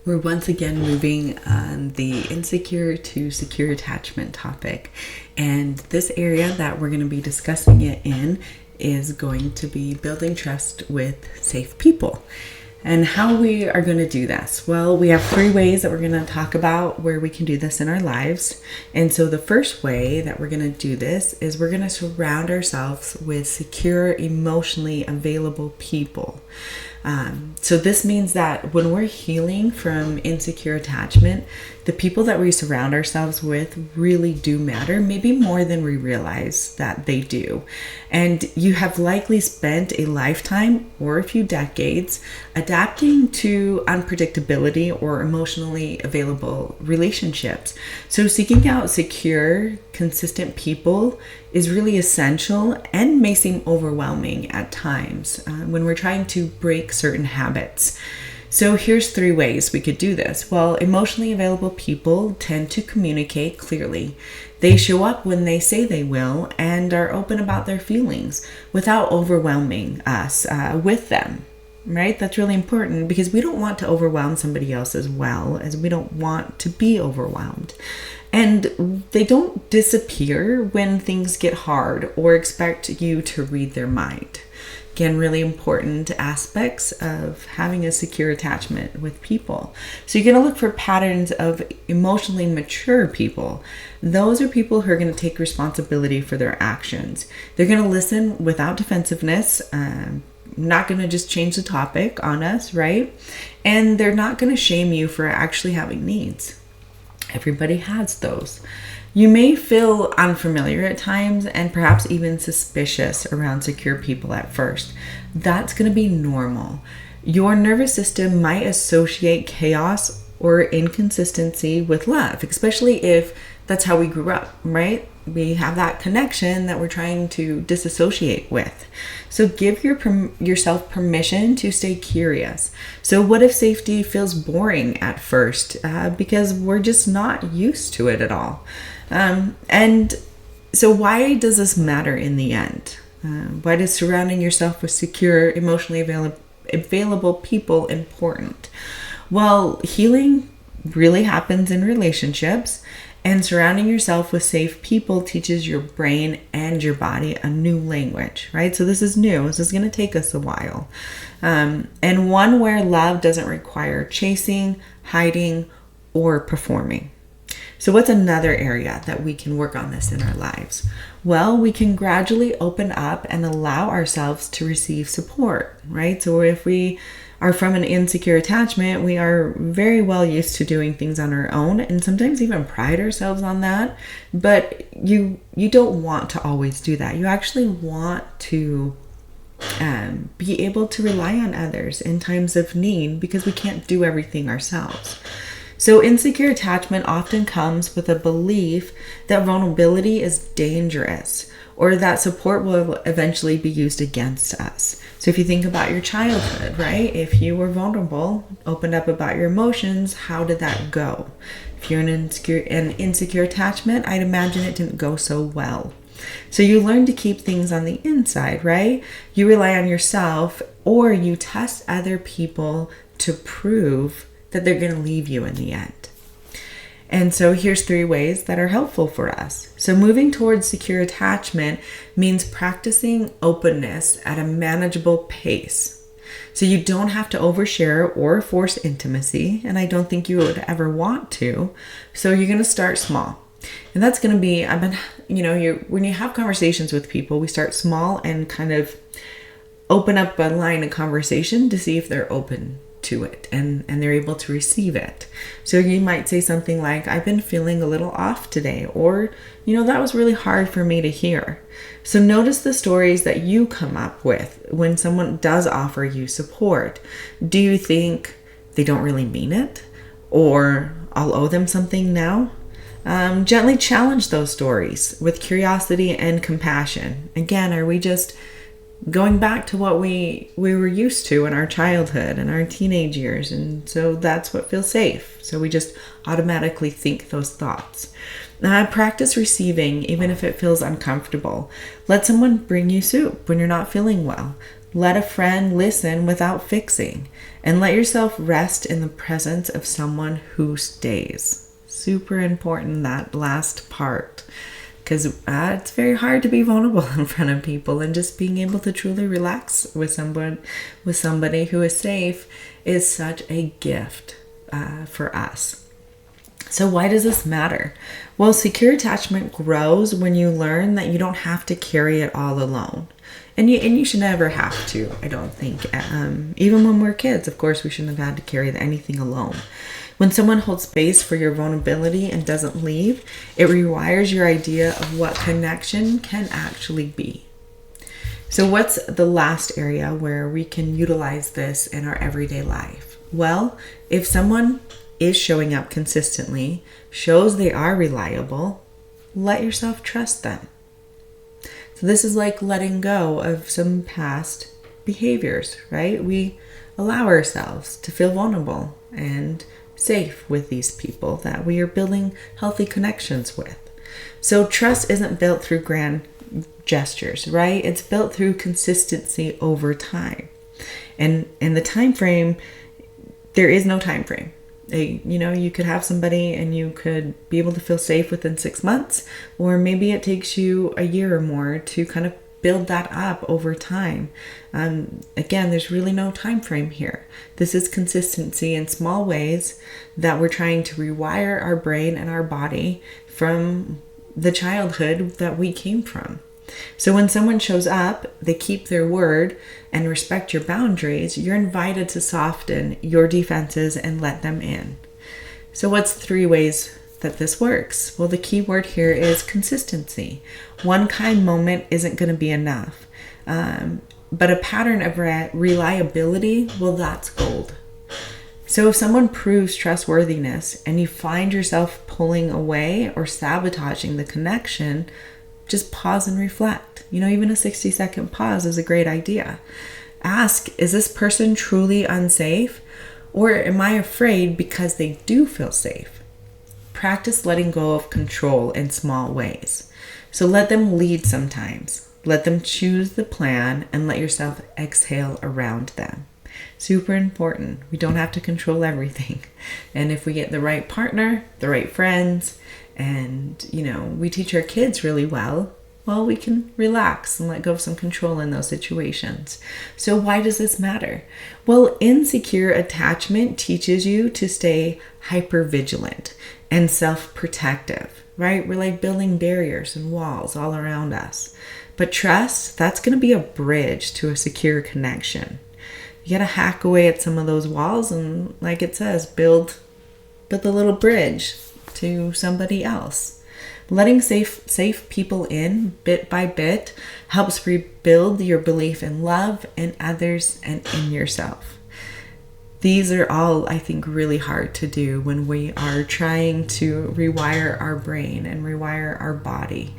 We're once again moving on the insecure to secure attachment topic. And this area that we're going to be discussing it in is going to be building trust with safe people. And how we are going to do this? Well, we have 3 ways that we're going to talk about where we can do this in our lives. And so the first way that we're going to do this is we're going to surround ourselves with secure, emotionally available people. So this means that when we're healing from insecure attachment, the people that we surround ourselves with really do matter, maybe more than we realize that they do. And you have likely spent a lifetime or a few decades adapting to unpredictability or emotionally available relationships. So seeking out secure, consistent people is really essential and may seem overwhelming at times when we're trying to break certain habits. So here's 3 ways we could do this. Well, emotionally available people tend to communicate clearly. They show up when they say they will and are open about their feelings without overwhelming us with them. Right? That's really important because we don't want to overwhelm somebody else as well as we don't want to be overwhelmed. And they don't disappear when things get hard or expect you to read their mind. Again, really important aspects of having a secure attachment with people. So you're going to look for patterns of emotionally mature people. Those are people who are going to take responsibility for their actions. They're going to listen without defensiveness, not going to just change the topic on us, right? And they're not going to shame you for actually having needs. Everybody has those. You may feel unfamiliar at times and perhaps even suspicious around secure people at first. That's going to be normal. Your nervous system might associate chaos or inconsistency with love, especially if that's how we grew up, right? We have that connection that we're trying to disassociate with. So give yourself permission to stay curious. So what if safety feels boring at first because we're just not used to it at all? And so why does this matter in the end? Why is surrounding yourself with secure, emotionally available people important? Well, healing really happens in relationships. And surrounding yourself with safe people teaches your brain and your body a new language, right? So this is new. This is going to take us a while. And one where love doesn't require chasing, hiding, or performing. So what's another area that we can work on this in our lives? Well, we can gradually open up and allow ourselves to receive support, right? So if we are from an insecure attachment, we are very well used to doing things on our own and sometimes even pride ourselves on that. But you don't want to always do that. You actually want to be able to rely on others in times of need because we can't do everything ourselves. So insecure attachment often comes with a belief that vulnerability is dangerous or that support will eventually be used against us. So if you think about your childhood, right? If you were vulnerable, opened up about your emotions, how did that go? If you're in an insecure attachment, I'd imagine it didn't go so well. So you learn to keep things on the inside, right? You rely on yourself or you test other people to prove that they're going to leave you in the end. And so here's 3 ways that are helpful for us. So moving towards secure attachment means practicing openness at a manageable pace. So you don't have to overshare or force intimacy, and I don't think you would ever want to. So you're going to start small. And that's going to be, when you have conversations with people, we start small and kind of open up a line of conversation to see if they're open to it and they're able to receive it. So you might say something like, I've been feeling a little off today, or, that was really hard for me to hear. So notice the stories that you come up with when someone does offer you support. Do you think they don't really mean it? Or I'll owe them something now? Gently challenge those stories with curiosity and compassion. Again, are we just going back to what we were used to in our childhood and our teenage years? And so that's what feels safe. So we just automatically think those thoughts. Practice receiving, even if it feels uncomfortable. Let someone bring you soup when you're not feeling well. Let a friend listen without fixing. And let yourself rest in the presence of someone who stays. Super important, that last part. Because it's very hard to be vulnerable in front of people, and just being able to truly relax with somebody who is safe is such a gift for us. So why does this matter? Well, secure attachment grows when you learn that you don't have to carry it all alone. And you should never have to, I don't think. Even when we're kids, of course, we shouldn't have had to carry anything alone. When someone holds space for your vulnerability and doesn't leave, it rewires your idea of what connection can actually be. So what's the last area where we can utilize this in our everyday life? Well, if someone is showing up consistently, shows they are reliable, let yourself trust them. So this is like letting go of some past behaviors, right? We allow ourselves to feel vulnerable and safe with these people that we are building healthy connections with. So trust isn't built through grand gestures, right? It's built through consistency over time. And in the time frame, there is no time frame. You could have somebody and you could be able to feel safe within 6 months, or maybe it takes you a year or more to kind of build that up over time. Again, there's really no time frame here. This is consistency in small ways that we're trying to rewire our brain and our body from the childhood that we came from. So when someone shows up, they keep their word and respect your boundaries, you're invited to soften your defenses and let them in. So what's 3 ways that this works? Well, the key word here is consistency. One kind moment isn't going to be enough. But a pattern of reliability, well, that's gold. So if someone proves trustworthiness and you find yourself pulling away or sabotaging the connection, just pause and reflect. Even a 60-second pause is a great idea. Ask, is this person truly unsafe? Or am I afraid because they do feel safe? Practice letting go of control in small ways. So let them lead sometimes. Let them choose the plan and let yourself exhale around them. Super important. We don't have to control everything. And if we get the right partner, the right friends, and, we teach our kids really well, we can relax and let go of some control in those situations. So why does this matter? Well, insecure attachment teaches you to stay hypervigilant and self-protective, right? We're like building barriers and walls all around us. But trust, that's going to be a bridge to a secure connection. You got to hack away at some of those walls and, like it says, build a little bridge to somebody else. Letting safe people in bit by bit helps rebuild your belief in love and others and in yourself. These are all, I think, really hard to do when we are trying to rewire our brain and rewire our body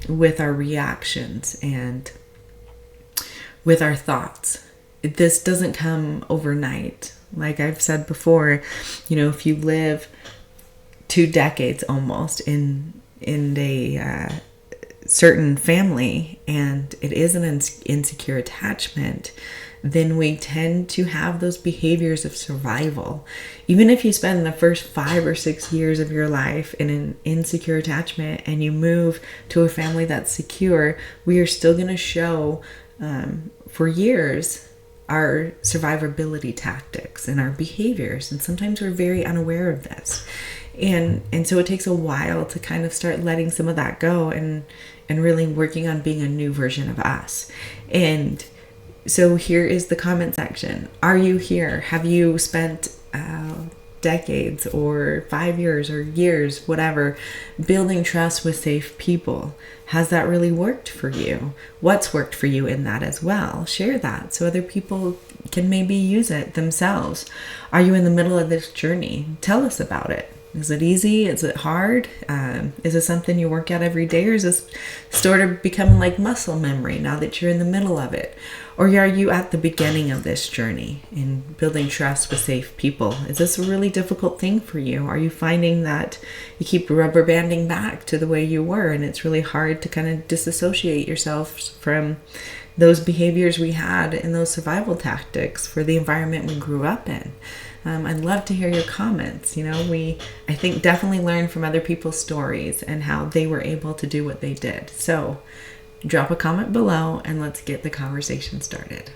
with our reactions and with our thoughts. This doesn't come overnight. Like I've said before, if you live 2 decades almost in a certain family and it is an insecure attachment, then we tend to have those behaviors of survival. Even if you spend the first 5 or 6 years of your life in an insecure attachment and you move to a family that's secure, we are still going to show for years our survivability tactics and our behaviors. And sometimes we're very unaware of this. And so it takes a while to kind of start letting some of that go and really working on being a new version of us. And so here is the comment section. Are you here? Have you spent decades or 5 years or years, whatever, building trust with safe people? Has that really worked for you? What's worked for you in that as well? Share that so other people can maybe use it themselves. Are you in the middle of this journey? Tell us about it. Is it easy? Is it hard? Is it something you work out every day, or is this sort of becoming like muscle memory now that you're in the middle of it? Or are you at the beginning of this journey in building trust with safe people? Is this a really difficult thing for you? Are you finding that you keep rubber banding back to the way you were and it's really hard to kind of disassociate yourself from those behaviors we had and those survival tactics for the environment we grew up in. I'd love to hear your comments. I think definitely learn from other people's stories and how they were able to do what they did. So drop a comment below and let's get the conversation started.